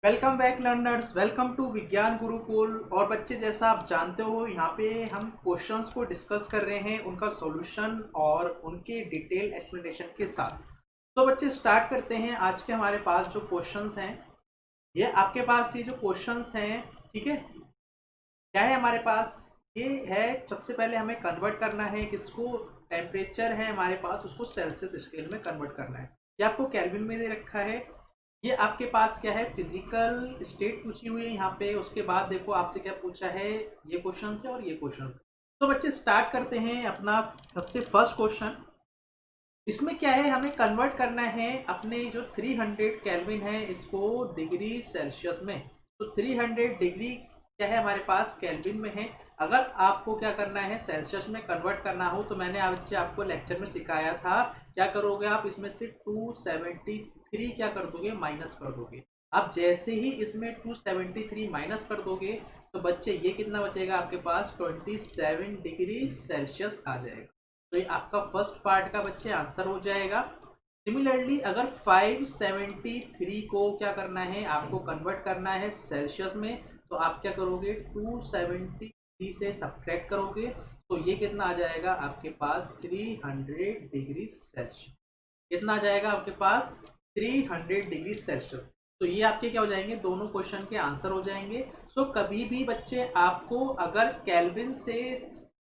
Welcome back learners, welcome to Vigyan Gurukul. और बच्चे, जैसा आप जानते हो, यहाँ पे हम क्वेश्चंस को डिस्कस कर रहे हैं, उनका सॉल्यूशन और उनके डिटेल एक्सप्लेनेशन के साथ। तो बच्चे, स्टार्ट करते हैं। आज के हमारे पास जो क्वेश्चंस हैं, ये आपके पास ये जो क्वेश्चंस हैं, ठीक है, क्या है हमारे पास? ये है, सबसे पहले हमें कन्वर्ट करना है किसको? टेम्परेचर है हमारे पास, उसको सेल्सियस स्केल में कन्वर्ट करना है। ये आपको केल्विन में दे रखा है। ये आपके पास क्या है? फिजिकल स्टेट पूछी हुई है यहाँ पे। उसके बाद देखो आपसे क्या पूछा है, ये क्वेश्चन है और ये क्वेश्चन। तो बच्चे, स्टार्ट करते हैं अपना सबसे फर्स्ट क्वेश्चन। इसमें क्या है, हमें कन्वर्ट करना है अपने जो 300 केल्विन है इसको डिग्री सेल्सियस में। तो 300 डिग्री क्या है हमारे पास? केल्विन में है। अगर आपको क्या करना है, सेल्सियस में कन्वर्ट करना हो, तो मैंने आज आपको लेक्चर में सिखाया था। क्या करोगे आप? इसमें से 273 क्या कर दोगे? माइनस कर दोगे। अब जैसे ही इसमें 273 माइनस कर दोगे, तो बच्चे ये कितना बचेगा आपके पास? 27 डिग्री सेल्सियस आ जाएगा। तो ये आपका फर्स्ट पार्ट का बच्चे आंसर हो जाएगा। सिमिलरली अगर 573 को क्या करना है, आपको कन्वर्ट करना है सेल्सियस में, तो आप क्या करोगे? 273 से सब्ट्रैक्ट करोगे, तो ये कितना आ जाएगा आपके पास? 300 डिग्री सेल्सियस। कितना आ जाएगा आपके पास? 300 डिग्री सेल्सियस। तो ये आपके क्या हो जाएंगे? दोनों क्वेश्चन के आंसर हो जाएंगे। सो कभी भी बच्चे आपको अगर केल्विन से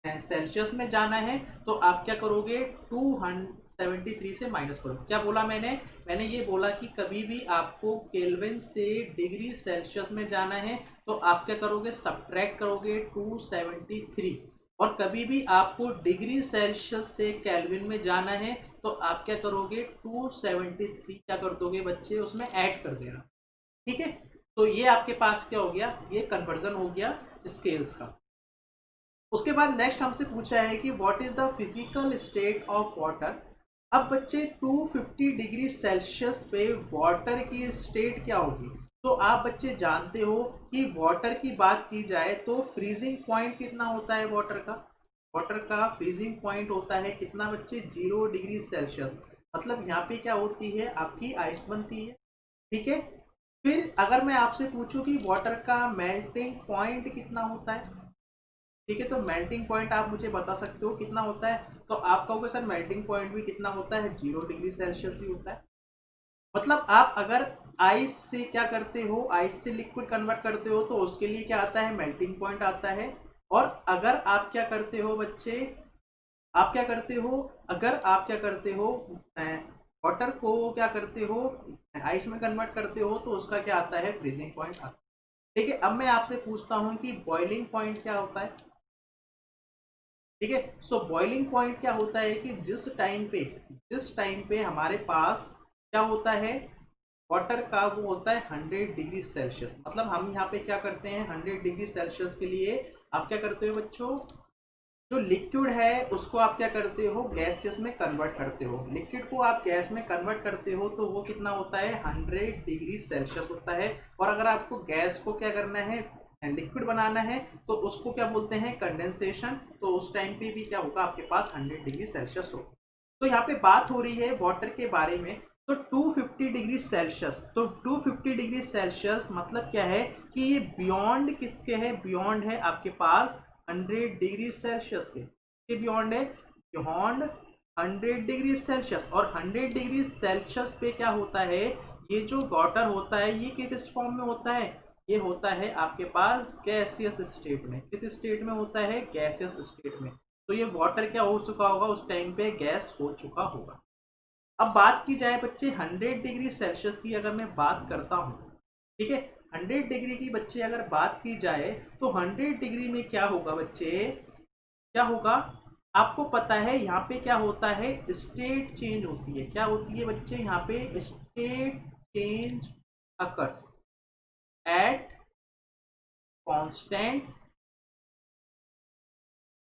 सेल्सियस में जाना है, तो आप क्या करोगे? 273 से माइनस करो। क्या बोला मैंने? मैंने ये बोला कि कभी भी आपको केल्विन से डिग्री सेल्सियस में जाना है, तो आप क्या करोगे? सब्ट्रैक्ट करोगे 273। और कभी भी आपको डिग्री सेल्सियस से केल्विन में जाना है, तो आप क्या करोगे? 273 क्या कर दोगे बच्चे? उसमें ऐड कर देना। ठीक है। तो ये आपके पास क्या हो गया? ये कन्वर्जन हो गया स्केल्स का। उसके बाद नेक्स्ट हमसे पूछा है कि what is the physical state of water. अब बच्चे, 250 डिग्री सेल्सियस पे वाटर की स्टेट क्या होगी? तो आप बच्चे जानते हो कि वाटर की बात की जाए तो फ्रीजिंग पॉइंट कितना होता है वाटर का? वाटर का फ्रीजिंग पॉइंट होता है कितना बच्चे? 0 डिग्री सेल्सियस। मतलब यहाँ पे क्या होती है? आपकी आइस बनती है। ठीक है। फिर अगर मैं आपसे पूछूं कि वाटर का मेल्टिंग पॉइंट कितना होता है, ठीक है, तो मेल्टिंग पॉइंट आप मुझे बता सकते हो कितना होता है? तो आप कहोगे सर मेल्टिंग पॉइंट भी कितना होता है? 0 डिग्री सेल्सियस ही होता है। मतलब आप अगर आइस से क्या करते हो, आइस से लिक्विड कन्वर्ट करते हो, तो उसके लिए क्या आता है? मेल्टिंग पॉइंट आता है। और अगर आप क्या करते हो बच्चे, आप क्या करते हो, अगर आप क्या करते हो, वाटर को क्या करते हो, आइस में कन्वर्ट करते हो, तो उसका क्या आता है? फ्रीजिंग पॉइंट आता है। ठीक है। अब मैं आपसे पूछता हूँ कि बॉइलिंग पॉइंट क्या होता है? ठीक है। सो बॉइलिंग पॉइंट क्या होता है कि जिस टाइम पे हमारे पास क्या होता है, वाटर का वो होता है 100 डिग्री सेल्सियस। मतलब हम यहाँ पे क्या करते हैं, 100 डिग्री सेल्सियस के लिए आप क्या करते हो बच्चों? जो लिक्विड है उसको आप क्या करते हो? गैसियस में कन्वर्ट करते हो। लिक्विड को आप गैस में कन्वर्ट करते हो, तो वो कितना होता है? 100 डिग्री सेल्सियस होता है। और अगर आपको गैस को क्या करना है, लिक्विड बनाना है, तो उसको क्या बोलते हैं? कंडेंसेशन। तो उस टाइम पे भी क्या होगा आपके पास? 100 डिग्री सेल्सियस होगा। तो यहाँ पे बात हो रही है वाटर के बारे में। तो 250 डिग्री सेल्सियस, तो 250 डिग्री सेल्सियस मतलब क्या है कि ये बियॉन्ड किसके है? बियॉन्ड है आपके पास 100 डिग्री सेल्सियस के बियॉन्ड है, बियॉन्ड 100 डिग्री सेल्सियस। और 100 डिग्री सेल्सियस पे क्या होता है? ये जो वाटर होता है ये किस फॉर्म में होता है? ये होता है आपके पास गैसियस स्टेट में। किस स्टेट में होता है? गैसियस स्टेट में। तो ये वाटर क्या हो चुका होगा? उस टाइम पे गैस हो चुका होगा। अब बात की जाए बच्चे 100 डिग्री सेल्सियस की, अगर मैं बात करता हूँ, ठीक है, 100 डिग्री की बच्चे अगर बात की जाए, तो 100 डिग्री में क्या होगा बच्चे? क्या होगा? आपको पता है यहाँ पे क्या होता है? स्टेट चेंज होती है। क्या होती है बच्चे? यहाँ पे state change occurs at constant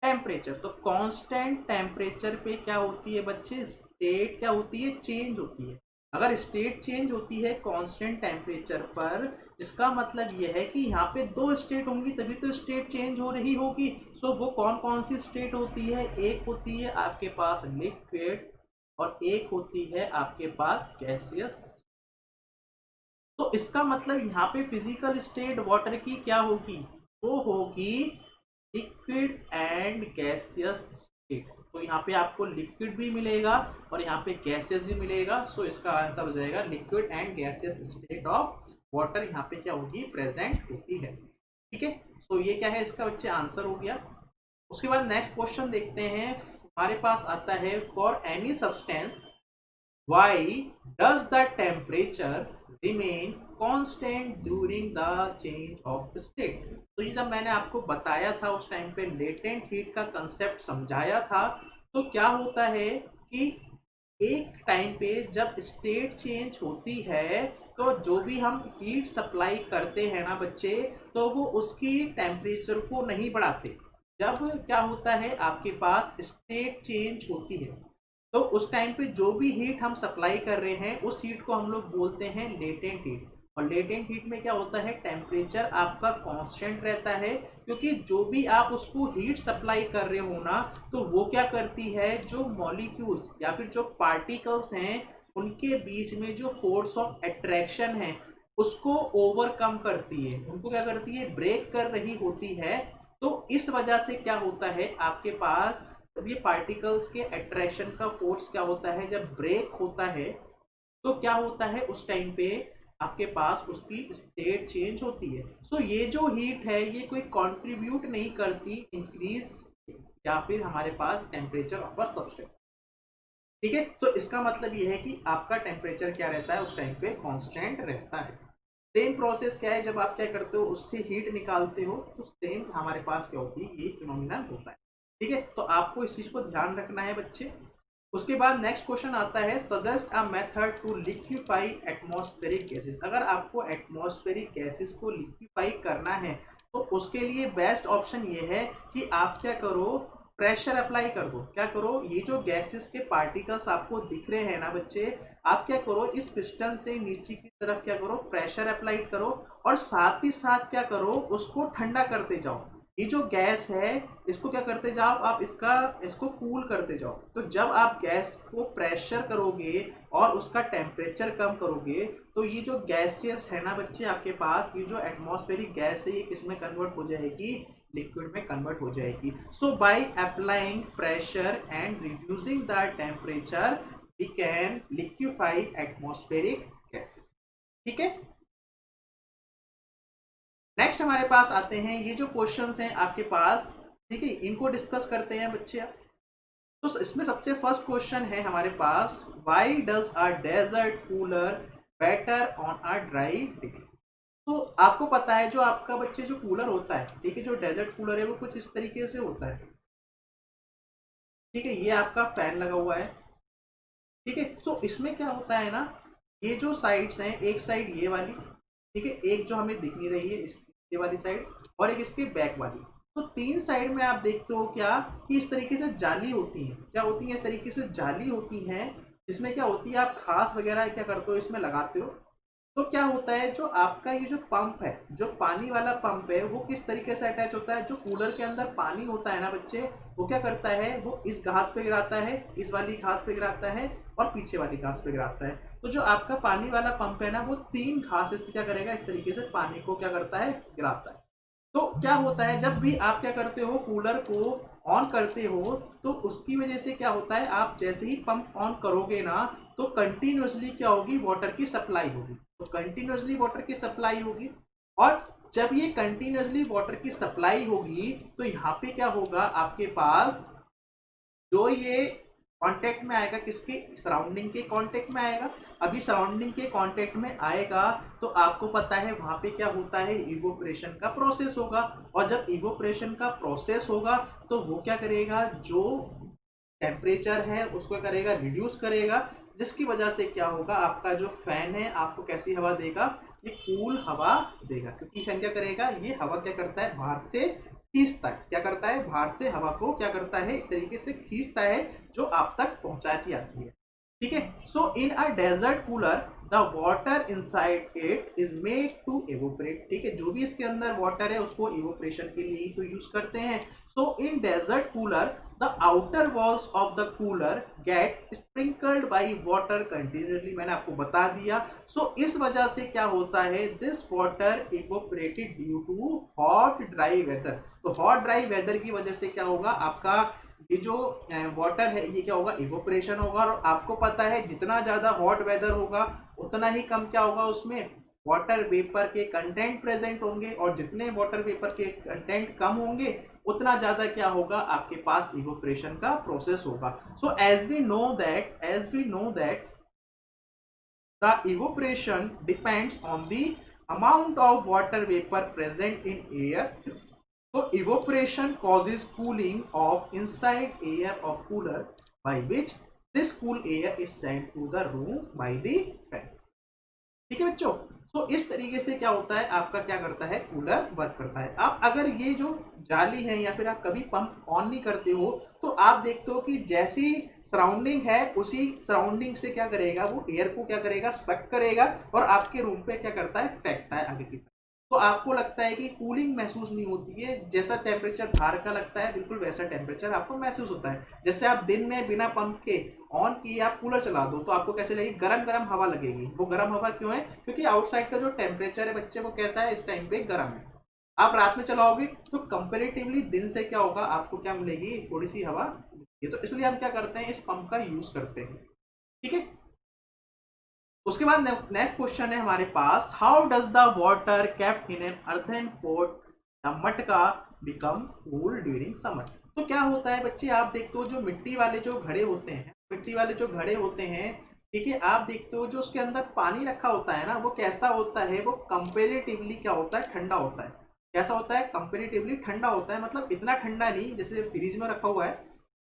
temperature. तो कांस्टेंट टेम्परेचर पे क्या होती है बच्चे? स्टेट क्या होती है? चेंज होती है। अगर स्टेट चेंज होती है कांस्टेंट टेम्परेचर पर, इसका मतलब यह है कि यहाँ पे दो स्टेट होंगी तभी तो स्टेट चेंज हो रही होगी। सो वो कौन कौन सी स्टेट होती है? एक होती है आपके पास लिक्विड, और एक होती है आपके पास गैसियस। तो इसका मतलब यहाँ पे फिजिकल स्टेट वाटर की क्या होगी, वो होगी लिक्विड एंड गैसियस स्टेट। तो यहाँ पे आपको लिक्विड भी मिलेगा और यहाँ पे गैसियस भी मिलेगा। सो इसका आंसर हो जाएगा liquid and gaseous state of water यहाँ पे क्या होगी, प्रेजेंट होती है। ठीक है, सो ये क्या है, इसका बच्चे आंसर हो गया। उसके बाद नेक्स्ट क्वेश्चन देखते हैं। हमारे पास आता है for any substance why does the temperature remain constant during the change of state. तो ये जब मैंने आपको बताया था उस टाइम पे लेटेंट हीट का कंसेप्ट समझाया था, तो क्या होता है कि एक टाइम पे जब स्टेट चेंज होती है तो जो भी हम हीट सप्लाई करते हैं ना बच्चे, तो वो उसकी टेम्परेचर को नहीं बढ़ाते। जब क्या होता है आपके पास स्टेट चेंज होती है तो उस टाइम पे जो भी हीट हम सप्लाई कर रहे हैं उस हीट को हम लोग बोलते हैं लेटेंट हीट। और लेटेंट हीट में क्या होता है, टेम्परेचर आपका कांस्टेंट रहता है, क्योंकि जो भी आप उसको हीट सप्लाई कर रहे हो ना, तो वो क्या करती है, जो मॉलिक्यूल्स या फिर जो पार्टिकल्स हैं उनके बीच में जो फोर्स ऑफ अट्रैक्शन है उसको ओवरकम करती है, उनको क्या करती है, ब्रेक कर रही होती है। तो इस वजह से क्या होता है आपके पास, जब ये पार्टिकल्स के अट्रैक्शन का फोर्स क्या होता है, जब ब्रेक होता है तो क्या होता है उस टाइम पे आपके पास उसकी स्टेट चेंज होती है। सो ये जो हीट है ये कोई कंट्रीब्यूट नहीं करती इंक्रीज या फिर हमारे पास टेम्परेचर ऑफ अ सब्सटेंस। ठीक है, तो इसका मतलब ये है कि आपका टेम्परेचर क्या रहता है उस टाइम पे कांस्टेंट रहता है। सेम प्रोसेस क्या है, जब आप क्या करते हो उससे हीट निकालते हो तो सेम हमारे पास क्या होती है, ये फिनोमिना होता है। ठीक है, तो आपको इस चीज को ध्यान रखना है बच्चे। उसके बाद नेक्स्ट क्वेश्चन आता है, suggest a method to liquify atmospheric gases. अगर आपको एटमॉस्फेरिक गैसेस को लिक्विफाई करना है तो उसके लिए बेस्ट ऑप्शन ये है कि आप क्या करो, प्रेशर अप्लाई कर दो। क्या करो, ये जो गैसेस के पार्टिकल्स आपको दिख रहे हैं ना बच्चे, आप क्या करो, इस पिस्टन से नीचे की तरफ क्या करो, प्रेशर अप्लाई करो और साथ ही साथ क्या करो, उसको ठंडा करते जाओ। ये जो गैस है इसको क्या करते जाओ आप, इसको कूल करते जाओ। तो जब आप गैस को प्रेशर करोगे और उसका टेम्परेचर कम करोगे तो ये जो गैसेस है ना बच्चे आपके पास, ये जो एटमॉस्फेरिक गैस है ये किसमें कन्वर्ट हो जाएगी, लिक्विड में कन्वर्ट हो जाएगी। So by applying pressure and reducing the temperature we can liquefy atmospheric gases. ठीक है, नेक्स्ट हमारे पास आते हैं ये जो क्वेश्चंस हैं आपके पास, ठीक है, इनको डिस्कस करते हैं बच्चे। तो इसमें सबसे फर्स्ट क्वेश्चन है हमारे पास, why does a desert cooler better on a dry day. तो आपको पता है जो आपका बच्चे जो कूलर होता है, ठीक है, जो डेजर्ट कूलर है वो कुछ इस तरीके से होता है। ठीक है, ये आपका फैन लगा हुआ है। ठीक है, तो इसमें क्या होता है ना, ये जो साइड्स हैं, एक साइड ये वाली, ठीक है, एक जो हमें दिख नहीं रही है ये वाली साइड, और एक इसके बैक वाली। तो तीन साइड में आप देखते हो क्या कि इस तरीके से जाली होती है, क्या होती है, इस तरीके से जाली होती है, जिसमें क्या होती है आप खास वगैरह क्या करते हो इसमें लगाते हो। तो क्या होता है, जो आपका ये जो पंप है, जो पानी वाला पंप है, वो किस तरीके से अटैच होता है, जो कूलर के अंदर पानी होता है ना बच्चे, वो क्या करता है, वो इस घास पे गिराता है, इस वाली घास पे गिराता है और पीछे वाली घास पे गिराता है। तो जो आपका पानी वाला पंप है ना, वो तीन घास इस क्या करेगा, इस तरीके से पानी को क्या करता है, गिराता है। तो क्या होता है, जब भी आप क्या करते हो, कूलर को ऑन करते हो, तो उसकी वजह से क्या होता है, आप जैसे ही पंप ऑन करोगे ना, तो कंटिन्यूअसली क्या होगी, वाटर की सप्लाई होगी। तो कंटिन्यूअसली वाटर की सप्लाई होगी, और जब ये कंटिन्यूअसली वाटर की सप्लाई होगी तो यहाँ पे क्या होगा आपके पास, जो ये कांटेक्ट में आएगा, किसके, सराउंडिंग के कांटेक्ट में आएगा। अभी सराउंडिंग के कांटेक्ट में आएगा तो आपको पता है वहां पे क्या होता है, इवोपरेशन का प्रोसेस होगा। और जब इवोपरेशन का प्रोसेस होगा तो वो क्या करेगा, जो टेम्परेचर है उसको करेगा, रिड्यूस करेगा, जिसकी वजह से क्या होगा, आपका जो फैन है आपको कैसी हवा देगा, ये कूल हवा देगा। क्योंकि फैन क्या करेगा, ये हवा क्या करता है, बाहर से खींचता है, क्या करता है, बाहर से हवा को क्या करता है, एक तरीके से खींचता है, जो आप तक पहुंचाती आती है। ठीक है। So in a desert cooler the water inside it is made to evaporate, ठीक है, जो भी इसके अंदर वाटर है उसको इवोपरेशन के लिए ही तो यूज करते हैं। So in desert cooler the outer walls of the cooler get sprinkled by water continuously, मैंने आपको बता दिया। सो इस वजह से क्या होता है, this water evaporated due to hot dry weather. तो हॉट ड्राई वेदर की वजह से क्या होगा, आपका ये जो वाटर है ये क्या होगा, इवोपरेशन होगा। और आपको पता है जितना ज्यादा हॉट वेदर होगा उतना ही कम क्या होगा, उसमें वाटर वेपर के कंटेंट प्रेजेंट होंगे, और जितने वाटर वेपर के कंटेंट कम होंगे उतना ज्यादा क्या होगा, आपके पास इवोपरेशन का प्रोसेस होगा। So as we know that the evaporation depends on the amount of water vapor present in air. So evaporation causes cooling of inside air of cooler, by which this cool air is sent to the room by the fan. ठीक है बच्चों। तो इस तरीके से क्या होता है, आपका क्या करता है, कूलर वर्क करता है। आप अगर ये जो जाली है या फिर आप कभी पंप ऑन नहीं करते हो तो आप देखते हो कि जैसी सराउंडिंग है उसी सराउंडिंग से क्या करेगा, वो एयर को क्या करेगा, सक करेगा और आपके रूम पे क्या करता है, फेंकता है आगे की तरफ। तो आपको लगता है कि कूलिंग महसूस नहीं होती है, जैसा टेम्परेचर बाहर का लगता है बिल्कुल वैसा टेम्परेचर आपको महसूस होता है। जैसे आप दिन में बिना पंप के ऑन किए आप कूलर चला दो तो आपको कैसे लगेगी, गरम गरम हवा लगेगी। वो गरम हवा क्यों है, क्योंकि आउटसाइड का जो टेम्परेचर है बच्चे वो कैसा है, इस टाइम पे गर्म है। आप रात में चलाओगे तो कंपेरेटिवली दिन से क्या होगा, आपको क्या मिलेगी, थोड़ी सी हवा मिलेगी। तो इसलिए हम क्या करते हैं, इस पंप का यूज करते हैं। ठीक है। उसके बाद नेक्स्ट क्वेश्चन है हमारे पास, how does the water kept in an earthen pot the matka become cool during summer. तो क्या होता है बच्चे, आप देखते हो जो मिट्टी वाले जो घड़े होते हैं, ठीक है, आप देखते हो जो उसके अंदर पानी रखा होता है ना, वो कैसा होता है, वो कंपेरेटिवली क्या होता है, ठंडा होता है। कैसा होता है, कंपेरेटिवली ठंडा होता है, मतलब इतना ठंडा नहीं जैसे फ्रिज में रखा हुआ है,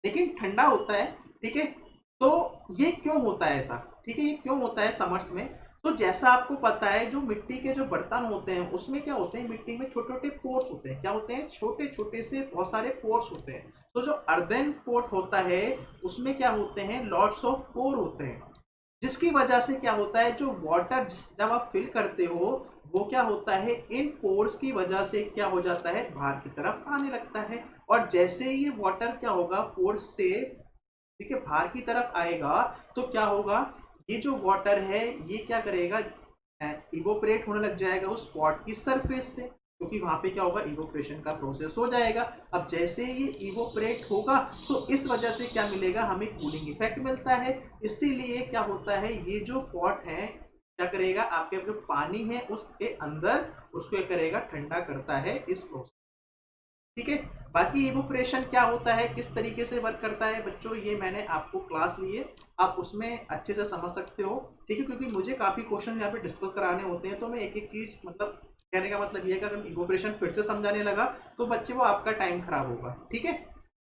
लेकिन ठंडा होता है। ठीक है। तो ये क्यों होता है ऐसा, ठीक है, ये क्यों होता है समर्स में। तो जैसा आपको पता है जो मिट्टी के जो बर्तन होते हैं उसमें क्या होते हैं, मिट्टी में छोटे छोटे पोर्स होते हैं। क्या होते हैं, छोटे छोटे से बहुत सारे पोर्स होते हैं। तो जो अर्दन पोर्ट होता है उसमें क्या होते हैं, लॉट्स ऑफ पोर होते हैं, जिसकी वजह से क्या होता है, जो वाटर जब आप फिल करते हो वो क्या होता है, इन पोर्स की वजह से क्या हो जाता है, बाहर की तरफ आने लगता है। और जैसे ही ये वाटर क्या होगा, पोर्स से ठीक है बाहर की तरफ आएगा तो क्या होगा, ये जो वाटर है ये क्या करेगा, इवोपरेट होने लग जाएगा उस पॉट की सरफेस से, क्योंकि वहां पे क्या होगा, इवोपरेशन का प्रोसेस हो जाएगा। अब जैसे ये इवोपरेट होगा तो इस वजह से क्या मिलेगा, हमें कूलिंग इफेक्ट मिलता है। इसीलिए क्या होता है, ये जो पॉट है क्या करेगा, आपके जो पानी है उसके अंदर उसको क्या करेगा, ठंडा करता है इस प्रोसेस। ठीक है। बाकी इवोपरेशन क्या होता है, किस तरीके से वर्क करता है बच्चों, ये मैंने आपको क्लास ली है, आप उसमें अच्छे से समझ सकते हो। ठीक है, क्योंकि मुझे काफी क्वेश्चन यहाँ पे डिस्कस कराने होते हैं तो मैं एक एक चीज, मतलब कहने का मतलब ये है कि अगर इवोपरेशन फिर से समझाने लगा तो बच्चे वो आपका टाइम खराब होगा। ठीक है।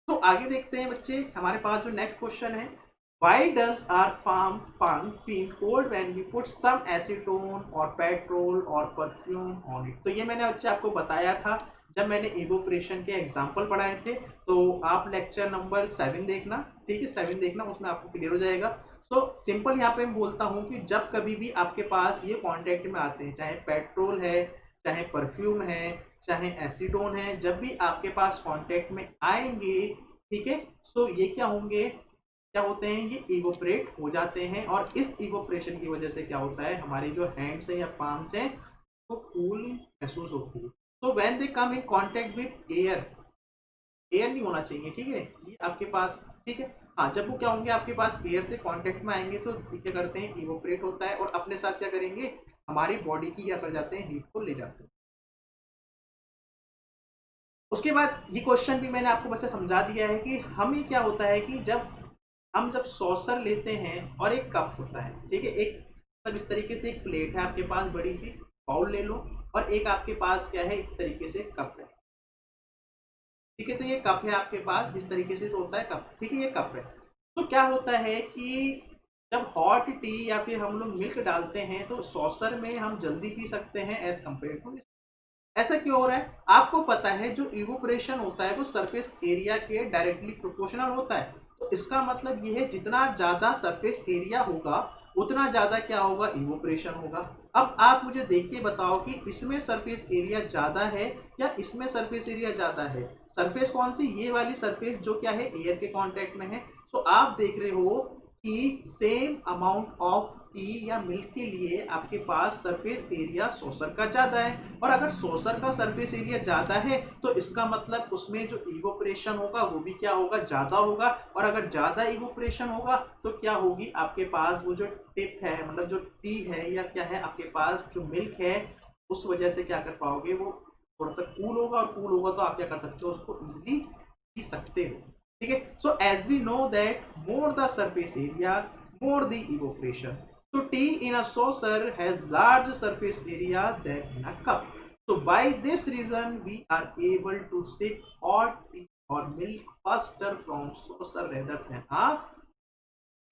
तो आगे देखते हैं बच्चे, हमारे पास जो नेक्स्ट क्वेश्चन है, why does our farm pump feel cold when we put some acetone or petrol or perfume on it। तो ये मैंने बच्चे आपको बताया था जब मैंने इवोपरेशन के एग्जाम्पल पढ़ाए थे। तो आप लेक्चर नंबर 7 देखना, ठीक है, 7 देखना, उसमें आपको क्लियर हो जाएगा। सो सिंपल यहाँ पे मैं बोलता हूँ कि जब कभी भी आपके पास ये कॉन्टेक्ट में आते हैं, चाहे पेट्रोल है, चाहे परफ्यूम है, चाहे एसीटोन है, जब भी आपके पास कॉन्टेक्ट में आएंगे, ठीक है, सो ये क्या होंगे, क्या होते हैं, ये इवोपरेट हो जाते हैं। और इस इवोपरेशन की वजह से क्या होता है, हमारे जो हैंड्स हैं या पाम्स हैं वो कूल महसूस होती है। तो when they come in contact with air, air नहीं होना चाहिए, ठीक है, ये आपके पास, ठीक है, हाँ, जब वो क्या होंगे आपके पास एयर से कांटेक्ट में आएंगे तो क्या करते हैं, इवोपरेट होता है और अपने साथ क्या करेंगे, हमारी बॉडी की क्या कर जाते हैं, हीट को ले जाते हैं। उसके बाद ये क्वेश्चन भी मैंने आपको बस समझा दिया है कि हमें क्या होता है कि जब सॉसर लेते हैं और एक कप होता है, ठीक है, एक मतलब इस तरीके से एक प्लेट है आपके पास बड़ी सी, बाउल ले लो, और एक आपके पास क्या है, इस तरीके से कप है। ठीक है, तो ये कप है आपके पास, इस तरीके से तो होता है कप, ठीक है, ये कप है। तो क्या होता है कि जब हॉट टी या फिर हम लोग मिल्क डालते हैं तो सॉसर में हम जल्दी पी सकते हैं एज कम्पेयर टू। ऐसा क्यों हो रहा है, आपको पता है जो इवोपरेशन होता है वो सरफेस एरिया के डायरेक्टली प्रोपोर्शनल होता है। तो इसका मतलब ये है जितना ज्यादा सरफेस एरिया होगा उतना ज्यादा क्या होगा, इवोपरेशन होगा। अब आप मुझे देख के बताओ कि इसमें सरफेस एरिया ज्यादा है या इसमें सरफेस एरिया ज्यादा है। सरफेस कौन सी, ये वाली सरफेस जो क्या है एयर के कांटेक्ट में है। सो आप देख रहे हो कि सेम अमाउंट ऑफ टी या मिल्क के लिए आपके पास सरफेस एरिया सॉसर का ज्यादा है, और अगर सॉसर का सरफेस एरिया ज्यादा है तो इसका मतलब उसमें जो इवोपरेशन होगा वो भी क्या होगा, ज्यादा होगा। और अगर ज्यादा इवोपरेशन होगा तो क्या होगी आपके पास वो जो टिप है, मतलब जो टी है या क्या है आपके पास जो मिल्क है, उस वजह से क्या कर पाओगे, वो थोड़ा सा कूल होगा, और कूल होगा तो आप क्या कर सकते हो, उसको इजिली पी सकते हो। ठीक है, so as we know that more the surface area more the evaporation. So tea in a saucer has large surface area than in a cup. So by this reason we are able to sip hot tea or milk faster from saucer rather than a,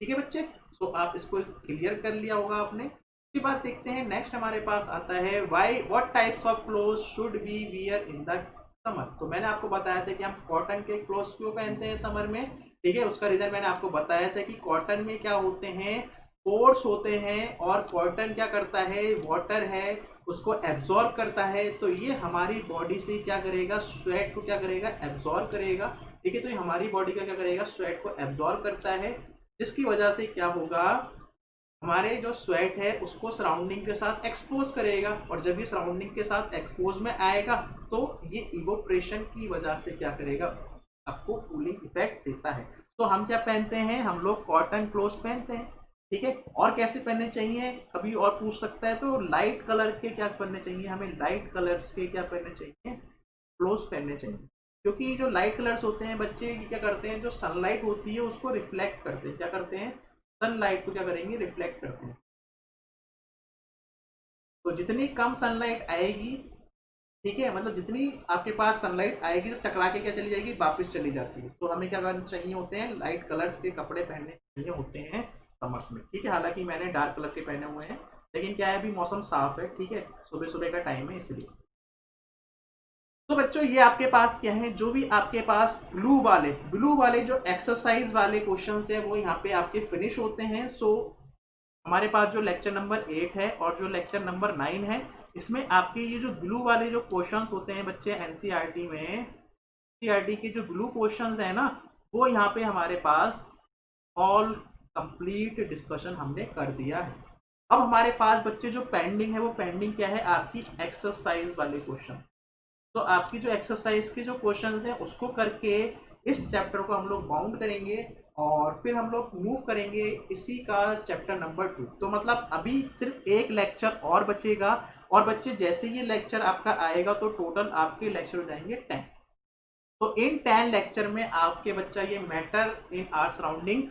ठीक है बच्चे। सो आप इसको clear कर लिया होगा आपने। इसके बाद देखते हैं नेक्स्ट हमारे पास आता है why what types of cloth should be wear in the summer. तो मैंने आपको बताया था कि हम कॉटन के क्लोथ्स क्यों पहनते हैं समर में, ठीक है। उसका रीजन मैंने आपको बताया था कि कॉटन में क्या होते हैं, पोर्स होते हैं, और कॉटन क्या करता है, वाटर है उसको एब्जॉर्ब करता है। तो ये हमारी बॉडी से क्या करेगा, स्वेट को क्या करेगा, एब्जॉर्ब करेगा। ठीक है, तो ये हमारी बॉडी का क्या करेगा, स्वेट को एब्जॉर्ब करता है, जिसकी वजह से क्या होगा, हमारे जो स्वेट है उसको सराउंडिंग के साथ एक्सपोज करेगा, और जब ये सराउंडिंग के साथ एक्सपोज में आएगा तो ये इवोपरेशन की वजह से क्या करेगा, आपको कूलिंग इफेक्ट देता है। तो हम क्या पहनते हैं, हम लोग कॉटन क्लोथ्स पहनते हैं। ठीक है, और कैसे पहनने चाहिए, कभी और पूछ सकता है, तो लाइट कलर के क्या पहनने चाहिए, हमें लाइट कलर्स के क्या पहनने चाहिए, क्लोथ्स पहनने चाहिए। क्योंकि जो लाइट कलर्स होते हैं बच्चे क्या करते हैं, जो सनलाइट होती है उसको रिफ्लेक्ट करते हैं, क्या करते हैं, सनलाइट को क्या करेंगे, रिफ्लेक्ट करते हैं। तो जितनी कम सनलाइट आएगी, ठीक है, मतलब जितनी आपके पास सनलाइट आएगी तो टकरा के क्या चली जाएगी, वापस चली जाती है। तो हमें क्या करना चाहिए होते हैं, लाइट कलर्स के कपड़े पहनने चाहिए होते हैं समर्स में। ठीक है, हालांकि मैंने डार्क कलर के पहने हुए हैं, लेकिन क्या है अभी मौसम साफ है, ठीक है, सुबह सुबह का टाइम है इसलिए। तो बच्चों ये आपके पास क्या है, जो भी आपके पास ब्लू वाले जो एक्सरसाइज वाले क्वेश्चंस है वो यहाँ पे आपके फिनिश होते हैं। सो हमारे पास जो लेक्चर नंबर 8 है और जो लेक्चर नंबर 9 है, इसमें आपके ये जो ब्लू वाले जो क्वेश्चंस होते हैं बच्चे एनसीईआरटी में, एनसीईआरटी के जो ब्लू क्वेश्चंस है ना, वो यहाँ पे हमारे पास ऑल कंप्लीट डिस्कशन हमने कर दिया है। अब हमारे पास बच्चे जो पेंडिंग है, वो पेंडिंग क्या है, आपकी एक्सरसाइज वाले क्वेश्चन। तो आपकी जो एक्सरसाइज के जो क्वेश्चंस हैं उसको करके इस चैप्टर को हम लोग बाउंड करेंगे, और फिर हम लोग मूव करेंगे इसी का चैप्टर नंबर 2। तो मतलब अभी सिर्फ एक लेक्चर और बचेगा, और बच्चे जैसे ये लेक्चर आपका आएगा तो टोटल आपके लेक्चर हो जाएंगे 10। तो इन 10 लेक्चर में आपके बच्चा ये मैटर इन आवर सराउंडिंग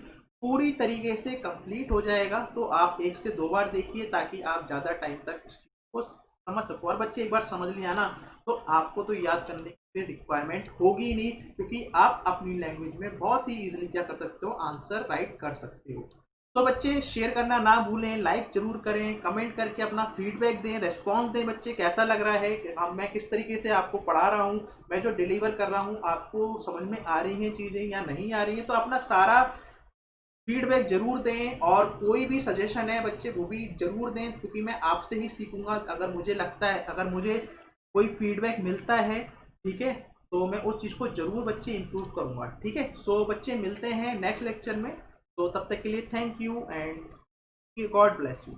पूरी तरीके से कंप्लीट हो जाएगा। तो आप 1 से 2 बार देखिए ताकि आप ज़्यादा टाइम तक इस चीज़ को समझ सको। और बच्चे एक बार समझ लिया ना तो आपको तो याद करने की रिक्वायरमेंट होगी नहीं, क्योंकि आप अपनी लैंग्वेज में बहुत ही इजीली क्या कर सकते हो, आंसर राइट कर सकते हो। तो बच्चे शेयर करना ना भूलें, लाइक जरूर करें, कमेंट करके अपना फीडबैक दें, रेस्पॉन्स दें। बच्चे कैसा लग रहा है कि मैं किस तरीके से आपको पढ़ा रहा हूँ, मैं जो डिलीवर कर रहा हूँ आपको समझ में आ रही हैं चीज़ें या नहीं आ रही हैं। तो अपना सारा फीडबैक जरूर दें, और कोई भी सजेशन है बच्चे वो भी जरूर दें, क्योंकि मैं आपसे ही सीखूंगा। अगर मुझे लगता है, अगर मुझे कोई फीडबैक मिलता है, ठीक है, तो मैं उस चीज़ को जरूर बच्चे इंप्रूव करूंगा। ठीक है, सो बच्चे मिलते हैं नेक्स्ट लेक्चर में। तो तब तक के लिए thank you and God bless you.